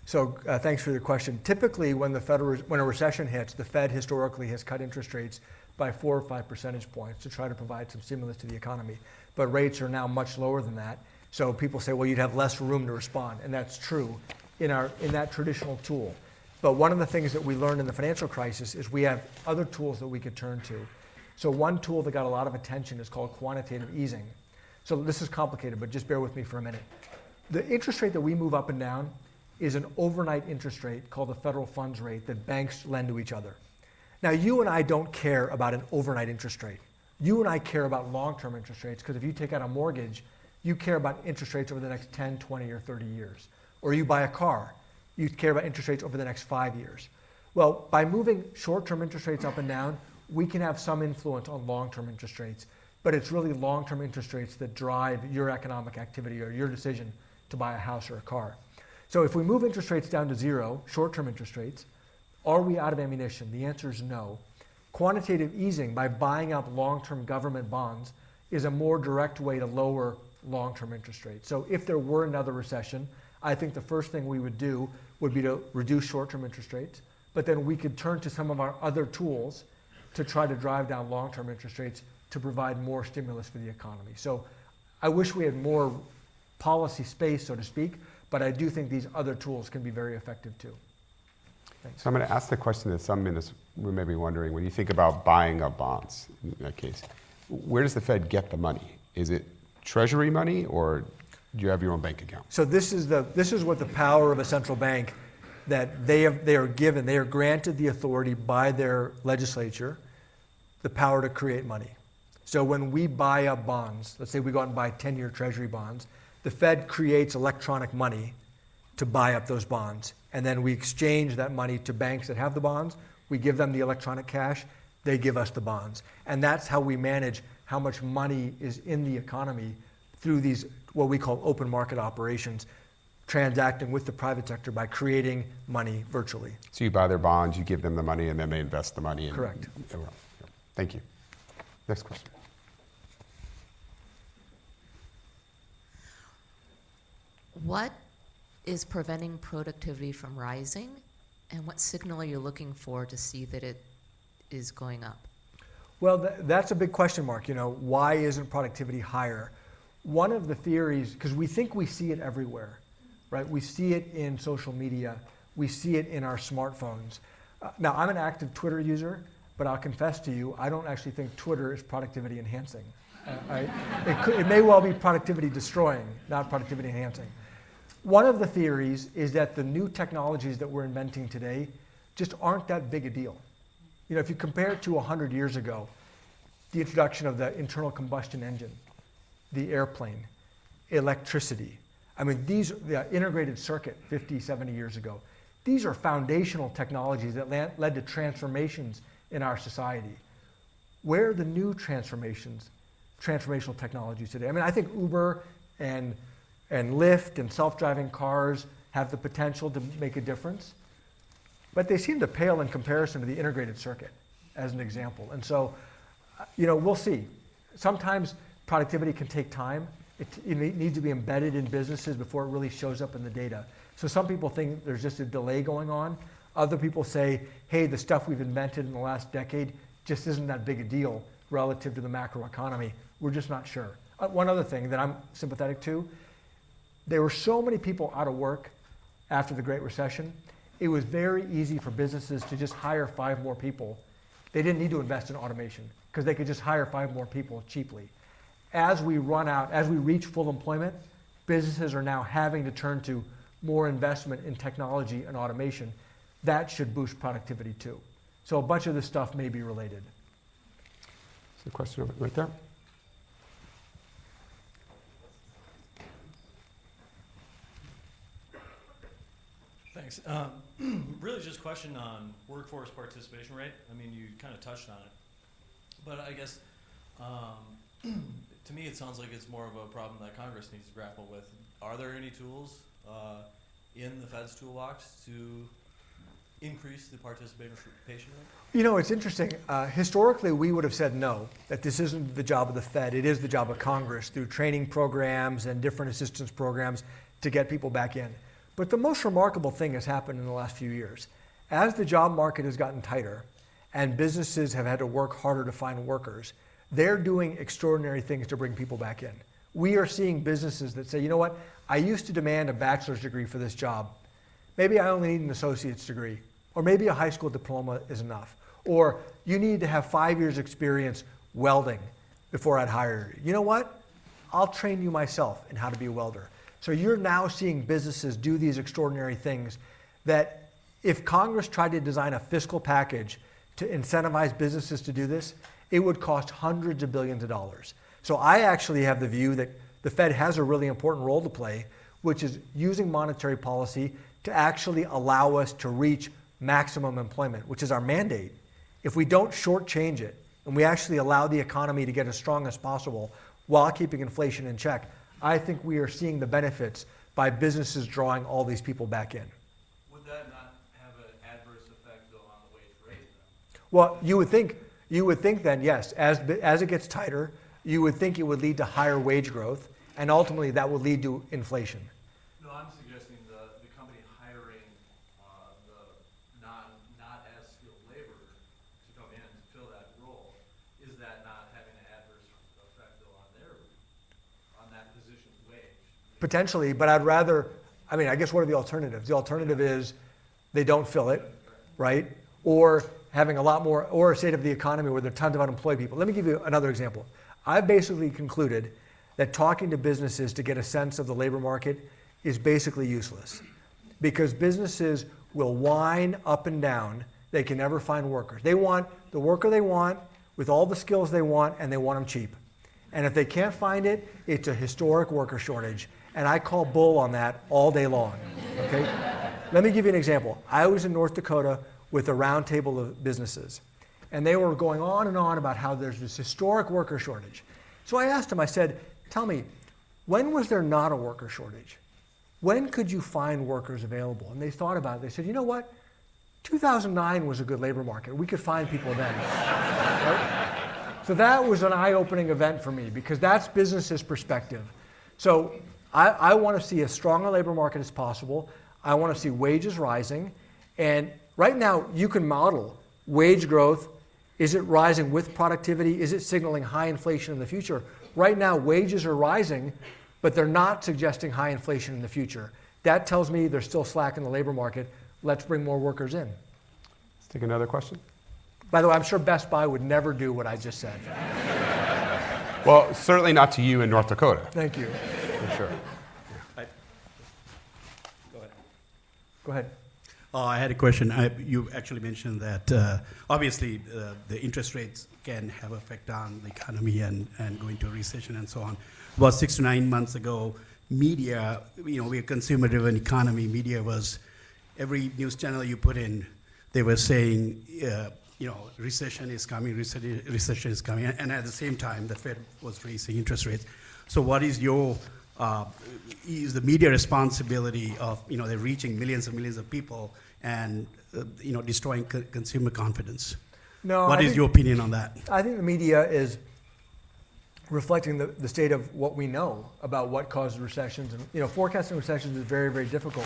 So thanks for your question. Typically, when a recession hits, the Fed historically has cut interest rates by 4 or 5 percentage points to try to provide some stimulus to the economy. But rates are now much lower than that. So people say, well, you'd have less room to respond, and that's true in that traditional tool. But one of the things that we learned in the financial crisis is we have other tools that we could turn to. So one tool that got a lot of attention is called quantitative easing. So this is complicated, but just bear with me for a minute. The interest rate that we move up and down is an overnight interest rate called the federal funds rate that banks lend to each other. Now, you and I don't care about an overnight interest rate. You and I care about long-term interest rates because if you take out a mortgage, you care about interest rates over the next 10, 20, or 30 years. Or you buy a car, you care about interest rates over the next 5 years. Well, by moving short-term interest rates up and down, we can have some influence on long-term interest rates, but it's really long-term interest rates that drive your economic activity or your decision to buy a house or a car. So if we move interest rates down to zero, short-term interest rates, are we out of ammunition? The answer is no. Quantitative easing, by buying up long-term government bonds, is a more direct way to lower long-term interest rates. So if there were another recession, I think the first thing we would do would be to reduce short-term interest rates, but then we could turn to some of our other tools to try to drive down long-term interest rates to provide more stimulus for the economy. So I wish we had more policy space, so to speak, but I do think these other tools can be very effective too. Thanks. So I'm going to ask the question that some in this room may be wondering. When you think about buying up bonds, in that case, where does the Fed get the money? Is it Treasury money, or do you have your own bank account? So this is what the power of a central bank, that they are granted the authority by their legislature, the power to create money. So when we buy up bonds, let's say we go out and buy 10-year Treasury bonds, the Fed creates electronic money to buy up those bonds. And then we exchange that money to banks that have the bonds. We give them the electronic cash. They give us the bonds. And that's how we manage how much money is in the economy through these, what we call open market operations, transacting with the private sector by creating money virtually. So you buy their bonds, you give them the money, and then they invest the money. Correct. Thank you. Next question. What is preventing productivity from rising, and what signal are you looking for to see that it is going up? Well, that's a big question mark. Why isn't productivity higher? One of the theories, because we think we see it everywhere, right? We see it in social media. We see it in our smartphones. Now, I'm an active Twitter user, but I'll confess to you, I don't actually think Twitter is productivity enhancing. It may well be productivity destroying, not productivity enhancing. One of the theories is that the new technologies that we're inventing today just aren't that big a deal. If you compare it to 100 years ago, the introduction of the internal combustion engine, the airplane, electricity, the integrated circuit 50, 70 years ago, these are foundational technologies that led to transformations in our society. Where are the new transformational technologies today? I think Uber and Lyft and self-driving cars have the potential to make a difference, but they seem to pale in comparison to the integrated circuit. as an example. And so, we'll see. Sometimes productivity can take time. It needs to be embedded in businesses before it really shows up in the data. So some people think there's just a delay going on. Other people say, hey, the stuff we've invented in the last decade just isn't that big a deal relative to the macroeconomy. We're just not sure. One other thing that I'm sympathetic to, there were so many people out of work after the Great Recession. It was very easy for businesses to just hire 5 more people. They didn't need to invest in automation because they could just hire 5 more people cheaply. As we reach full employment, businesses are now having to turn to more investment in technology and automation. That should boost productivity too. So a bunch of this stuff may be related. There's a question over right there. Thanks. Really just a question on workforce participation rate. I mean, you kind of touched on it. But I guess to me it sounds like it's more of a problem that Congress needs to grapple with. Are there any tools in the Fed's toolbox to increase the participation rate? It's interesting. Historically, we would have said no, that this isn't the job of the Fed. It is the job of Congress through training programs and different assistance programs to get people back in. But the most remarkable thing has happened in the last few years. As the job market has gotten tighter and businesses have had to work harder to find workers, they're doing extraordinary things to bring people back in. We are seeing businesses that say, you know what, I used to demand a bachelor's degree for this job. Maybe I only need an associate's degree. Or maybe a high school diploma is enough. Or you need to have 5 years experience welding before I'd hire you. You know what? I'll train you myself in how to be a welder. So you're now seeing businesses do these extraordinary things that if Congress tried to design a fiscal package to incentivize businesses to do this, it would cost hundreds of billions of dollars. So I actually have the view that the Fed has a really important role to play, which is using monetary policy to actually allow us to reach maximum employment, which is our mandate. If we don't shortchange it and we actually allow the economy to get as strong as possible while keeping inflation in check, I think we are seeing the benefits by businesses drawing all these people back in. Would that not have an adverse effect though on the wage rate then? Well, you would think then, yes, as it gets tighter, you would think it would lead to higher wage growth, and ultimately that would lead to inflation. No, I'm suggesting the company hiring the not as skilled labor to come in to fill that role. Is that not having an adverse effect though on that position's wage? Potentially, but I guess what are the alternatives? The alternative is they don't fill it, right? Or having a lot more, or a state of the economy where there are tons of unemployed people. Let me give you another example. I've basically concluded that talking to businesses to get a sense of the labor market is basically useless because businesses will whine up and down. They can never find workers. They want the worker they want with all the skills they want, and they want them cheap. And if they can't find it, it's a historic worker shortage. And I call bull on that all day long, okay? Let me give you an example. I was in North Dakota with a roundtable of businesses, and they were going on and on about how there's this historic worker shortage. So I asked them, I said, tell me, when was there not a worker shortage? When could you find workers available? And they thought about it. They said, you know what? 2009 was a good labor market. We could find people then. Right? So that was an eye-opening event for me because that's business's perspective. So I want to see as strong a labor market as possible. I want to see wages rising. And right now, you can model wage growth. Is it rising with productivity? Is it signaling high inflation in the future? Right now, wages are rising, but they're not suggesting high inflation in the future. That tells me there's still slack in the labor market. Let's bring more workers in. Let's take another question. By the way, I'm sure Best Buy would never do what I just said. Well, certainly not to you in North Dakota. Thank you. For sure. Go ahead. Go ahead. I had a question. You actually mentioned that obviously the interest rates can have effect on the economy and go into a recession and so on. About 6 to 9 months ago, media, we're a consumer-driven economy. Media was, every news channel you put in, they were saying, recession is coming, recession is coming. And at the same time, the Fed was raising interest rates. So what is is the media responsibility of, they're reaching millions and millions of people and, destroying consumer confidence? No, What I is think- your opinion on that? I think the media is reflecting the state of what we know about what causes recessions. And forecasting recessions is very, very difficult.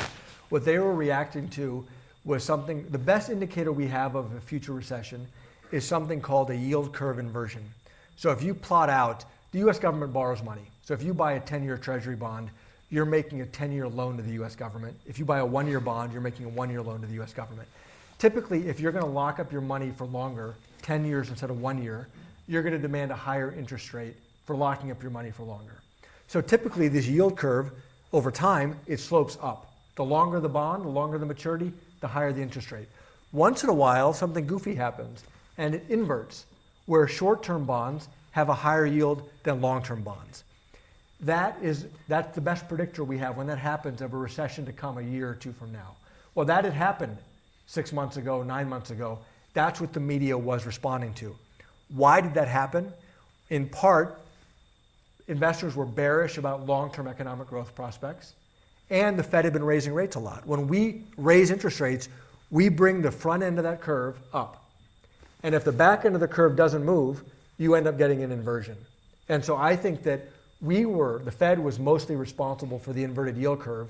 What they were reacting to was something, the best indicator we have of a future recession is something called a yield curve inversion. So if you plot out, the US government borrows money. So if you buy a 10-year treasury bond, you're making a 10-year loan to the US government. If you buy a 1-year bond, you're making a 1-year loan to the US government. Typically, if you're going to lock up your money for longer, 10 years instead of 1 year, you're going to demand a higher interest rate for locking up your money for longer. So typically, this yield curve, over time, it slopes up. The longer the bond, the longer the maturity, the higher the interest rate. Once in a while, something goofy happens, and it inverts, where short-term bonds have a higher yield than long-term bonds. That's the best predictor we have when that happens of a recession to come a year or two from now. Well, that had happened 6 months ago, 9 months ago. That's what the media was responding to. Why did that happen? In part, investors were bearish about long-term economic growth prospects, and the Fed had been raising rates a lot. When we raise interest rates, we bring the front end of that curve up. And if the back end of the curve doesn't move, you end up getting an inversion. And so I think that the Fed was mostly responsible for the inverted yield curve,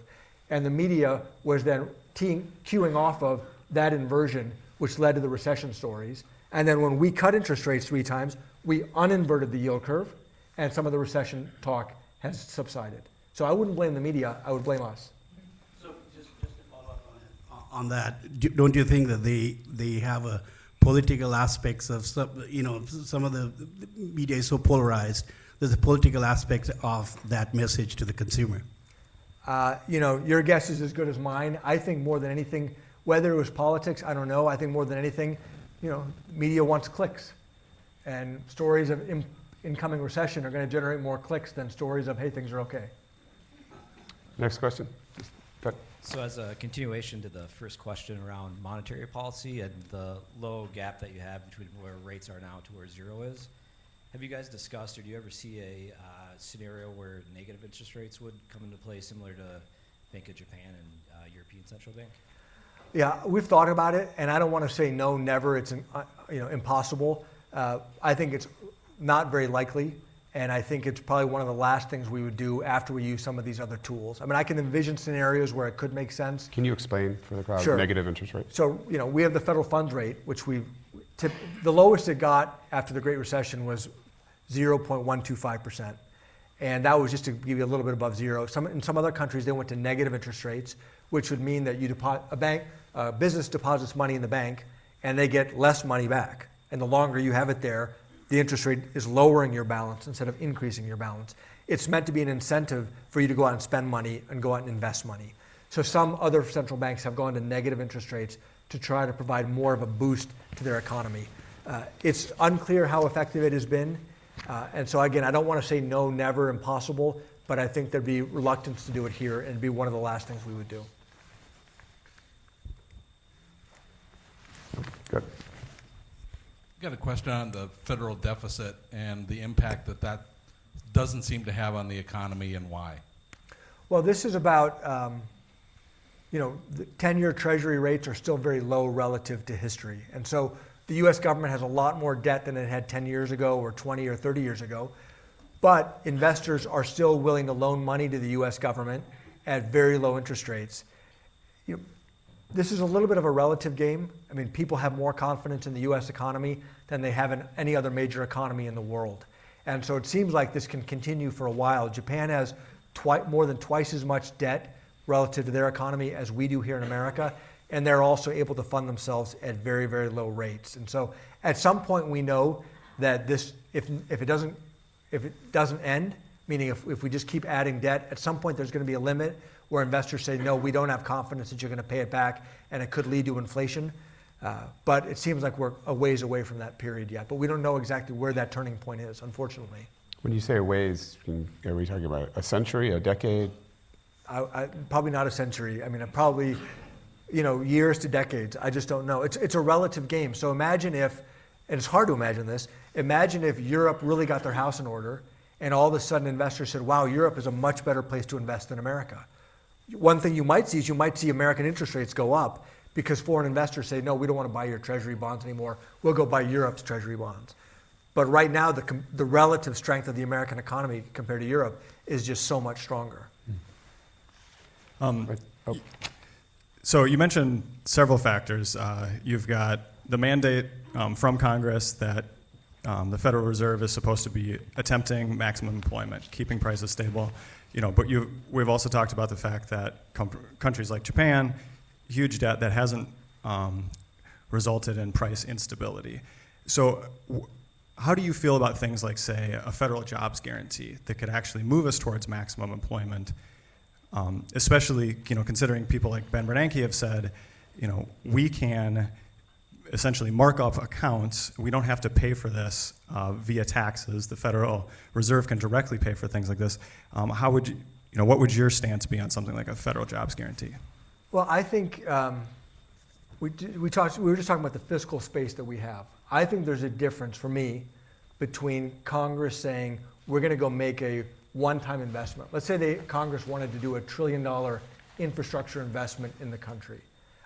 and the media was then queuing off of that inversion, which led to the recession stories. And then when we cut interest rates 3 times, we uninverted the yield curve, and some of the recession talk has subsided. So I wouldn't blame the media, I would blame us. So just to follow up on that, don't you think that they have a political aspects of some of the media is so polarized? There's a political aspect of that message to the consumer. Your guess is as good as mine. I think more than anything, whether it was politics, I don't know. I think more than anything, media wants clicks. And stories of incoming recession are going to generate more clicks than stories of, hey, things are okay. Next question. Go. So as a continuation to the first question around monetary policy and the low gap that you have between where rates are now to where zero is, have you guys discussed, or do you ever see a scenario where negative interest rates would come into play, similar to Bank of Japan and European Central Bank? Yeah, we've thought about it, and I don't want to say no, never. It's impossible. I think it's not very likely, and I think it's probably one of the last things we would do after we use some of these other tools. I mean, I can envision scenarios where it could make sense. Can you explain for the crowd Sure. negative interest rates? So, we have the federal funds rate, which the lowest it got after the Great Recession was 0.125%. And that was just to give you a little bit above zero. In some other countries, they went to negative interest rates, which would mean that a business deposits money in the bank, and they get less money back. And the longer you have it there, the interest rate is lowering your balance instead of increasing your balance. It's meant to be an incentive for you to go out and spend money and go out and invest money. So some other central banks have gone to negative interest rates to try to provide more of a boost to their economy. It's unclear how effective it has been. And so again, I don't want to say no, never, impossible, but I think there'd be reluctance to do it here, and it'd be one of the last things we would do. Good. Got a question on the federal deficit and the impact that doesn't seem to have on the economy, and why. Well, this is about, the 10-year Treasury rates are still very low relative to history. And so the U.S. government has a lot more debt than it had 10 years ago or 20 or 30 years ago. But investors are still willing to loan money to the U.S. government at very low interest rates. This is a little bit of a relative game. I mean, people have more confidence in the U.S. economy than they have in any other major economy in the world. And so it seems like this can continue for a while. Japan has more than twice as much debt relative to their economy as we do here in America, and they're also able to fund themselves at very, very low rates. And so at some point we know that this, if it doesn't end, meaning if we just keep adding debt, at some point there's going to be a limit where investors say, no, we don't have confidence that you're going to pay it back, and it could lead to inflation. But it seems like we're a ways away from that period yet. But we don't know exactly where that turning point is, unfortunately. When you say a ways, are we talking about a century, a decade? Probably not a century. I mean, probably, years to decades. I just don't know. It's a relative game. So imagine if, and it's hard to imagine this, imagine if Europe really got their house in order, and all of a sudden investors said, wow, Europe is a much better place to invest than America. One thing you might see is American interest rates go up because foreign investors say, no, we don't want to buy your treasury bonds anymore. We'll go buy Europe's treasury bonds. But right now, the relative strength of the American economy compared to Europe is just so much stronger. So you mentioned several factors. You've got the mandate from Congress that the Federal Reserve is supposed to be attempting maximum employment, keeping prices stable. But we've also talked about the fact that countries like Japan, huge debt that hasn't resulted in price instability. So how do you feel about things like, say, a federal jobs guarantee that could actually move us towards maximum employment, especially considering people like Ben Bernanke have said, we can essentially mark up accounts. We don't have to pay for this via taxes. The Federal Reserve can directly pay for things like this. How would what would your stance be on something like a federal jobs guarantee? Well, I think we were just talking about the fiscal space that we have. I think there's a difference for me between Congress saying we're going to go make a one-time investment. Let's say Congress wanted to do $1 trillion infrastructure investment in the country.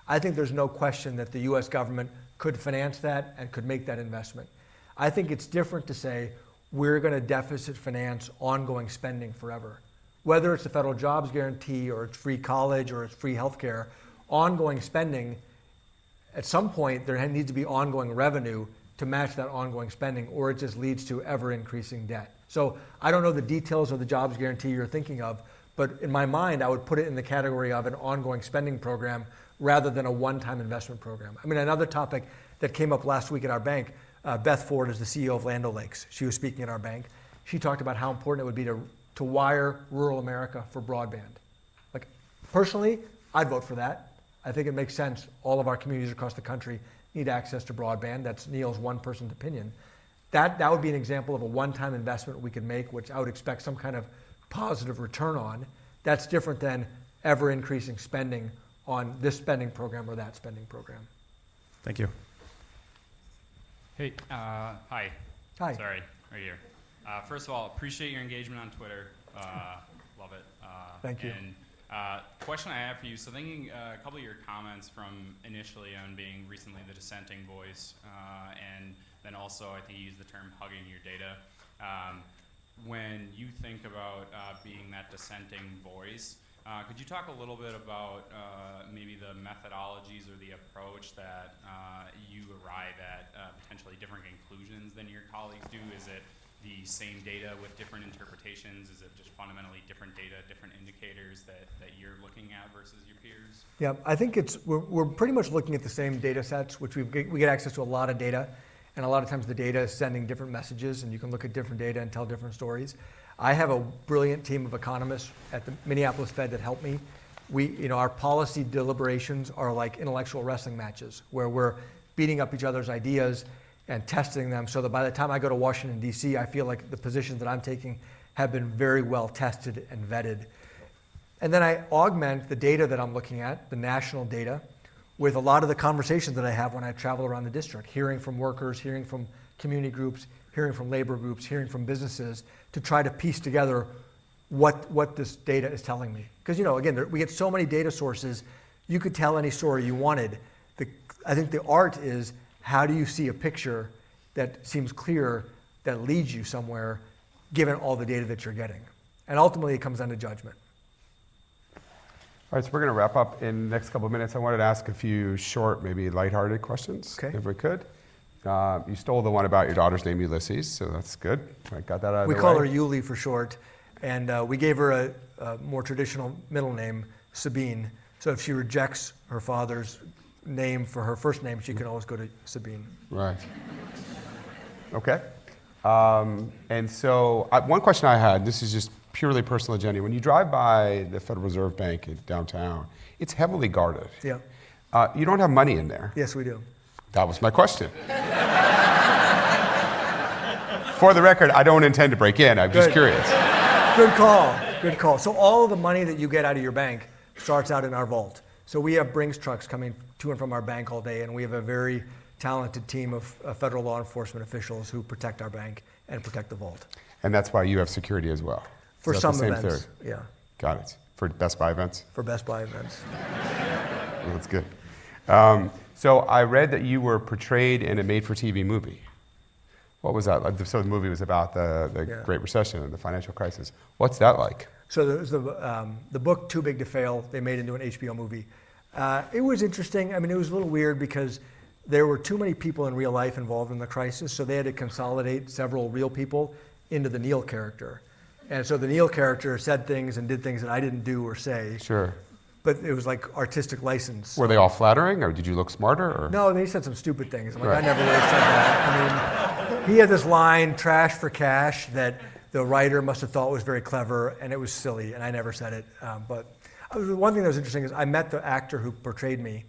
I think there's no question that the U.S. government could finance that and could make that investment. I think it's different to say we're going to deficit finance ongoing spending forever. Whether it's the federal jobs guarantee or it's free college or it's free healthcare, ongoing spending, at some point there needs to be ongoing revenue to match that ongoing spending, or it just leads to ever increasing debt. So I don't know the details of the jobs guarantee you're thinking of, but in my mind, I would put it in the category of an ongoing spending program rather than a one-time investment program. I mean, another topic that came up last week at our bank, Beth Ford is the CEO of Land O'Lakes. She was speaking at our bank. She talked about how important it would be to wire rural America for broadband. Like, personally, I'd vote for that. I think it makes sense. All of our communities across the country need access to broadband. That's Neel's one person's opinion. That would be an example of a one-time investment we could make, which I would expect some kind of positive return on. That's different than ever increasing spending on this spending program or that spending program. Thank you. Hey, hi. Hi. Sorry, right here. First of all, appreciate your engagement on Twitter. Love it. Thank you. And question I have for you, so thinking a couple of your comments from initially on being recently the dissenting voice, and then also I think you used the term hugging your data. When you think about being that dissenting voice, could you talk a little bit about maybe the methodologies or the approach that you arrive at potentially different conclusions than your colleagues do? Is it the same data with different interpretations? Is it just fundamentally different data, different indicators that you're looking at versus your peers? Yeah, I think we're pretty much looking at the same data sets, which we get access to a lot of data, and a lot of times the data is sending different messages, and you can look at different data and tell different stories. I have a brilliant team of economists at the Minneapolis Fed that help me. Our policy deliberations are like intellectual wrestling matches where we're beating up each other's ideas and testing them so that by the time I go to Washington, D.C., I feel like the positions that I'm taking have been very well tested and vetted. And then I augment the data that I'm looking at, the national data, with a lot of the conversations that I have when I travel around the district, hearing from workers, hearing from community groups, hearing from labor groups, hearing from businesses, to try to piece together what this data is telling me. Because, again, we get so many data sources, you could tell any story you wanted. I think the art is, how do you see a picture that seems clear, that leads you somewhere, given all the data that you're getting? And ultimately, it comes down to judgment. All right, so we're going to wrap up in the next couple of minutes. I wanted to ask a few short, maybe lighthearted questions, Okay. if we could. You stole the one about your daughter's name, Ulysses, so that's good. I got that out of the way. We call her Yuli for short, and we gave her a more traditional middle name, Sabine. So if she rejects her father's name for her first name, she can always go to Sabine. Right. Okay. And so one question I had, this is just purely personal agenda. When you drive by the Federal Reserve Bank in downtown, it's heavily guarded. Yeah. You don't have money in there. Yes, we do. That was my question. For the record, I don't intend to break in. I'm just curious. Good call. Good call. So all of the money that you get out of your bank starts out in our vault. So we have Brinks trucks coming to and from our bank all day, and we have a very talented team of federal law enforcement officials who protect our bank and protect the vault. And that's why you have security as well. For Is that some the same events, theory? yeah. Got it. For Best Buy events? For Best Buy events. Well, that's good. So I read that you were portrayed in a made-for-TV movie. What was that? So the movie was about the Great Recession and the financial crisis. What's that like? So there's the book Too Big to Fail. They made into an HBO movie. It was interesting. I mean, it was a little weird because there were too many people in real life involved in the crisis, so they had to consolidate several real people into the Neel character. And so the Neel character said things and did things that I didn't do or say. Sure. But it was like artistic license. Were they all flattering, or did you look smarter? Or? No, they said some stupid things. I'm like, Right. I never would have said that. I mean, he had this line, trash for cash, that the writer must have thought was very clever, and it was silly, and I never said it. But one thing that was interesting is I met the actor who portrayed me.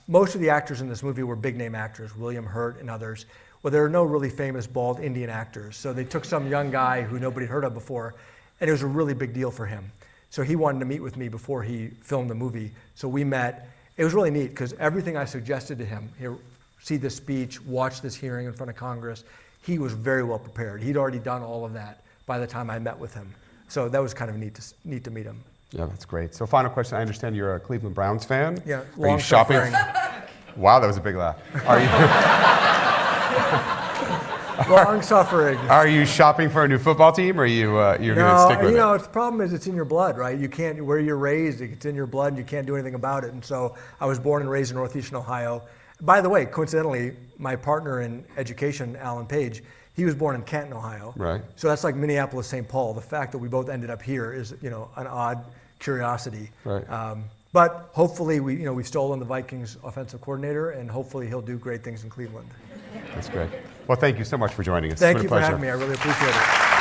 Most of the actors in this movie were big-name actors, William Hurt and others. Well, there are no really famous bald Indian actors, so they took some young guy who nobody had heard of before, and it was a really big deal for him. So he wanted to meet with me before he filmed the movie. So we met. It was really neat because everything I suggested to him, here, see this speech, watch this hearing in front of Congress, he was very well prepared. He'd already done all of that by the time I met with him. So that was kind of neat to meet him. Yeah, that's great. So final question. I understand you're a Cleveland Browns fan. Yeah, Are you shopping? Wow, that was a big laugh. Are you? Long suffering. Are you shopping for a new football team, or are you're going to stick with it? The problem is it's in your blood, right? You can't, where you're raised, it's in your blood, and you can't do anything about it. And so I was born and raised in Northeastern Ohio. By the way, coincidentally, my partner in education, Alan Page, he was born in Canton, Ohio. Right. So that's like Minneapolis, St. Paul. The fact that we both ended up here is, an odd curiosity. Right. But hopefully, we've stolen the Vikings offensive coordinator, and hopefully he'll do great things in Cleveland. That's great. Well, thank you so much for joining us. Thank What a you for pleasure. having me. I really appreciate it.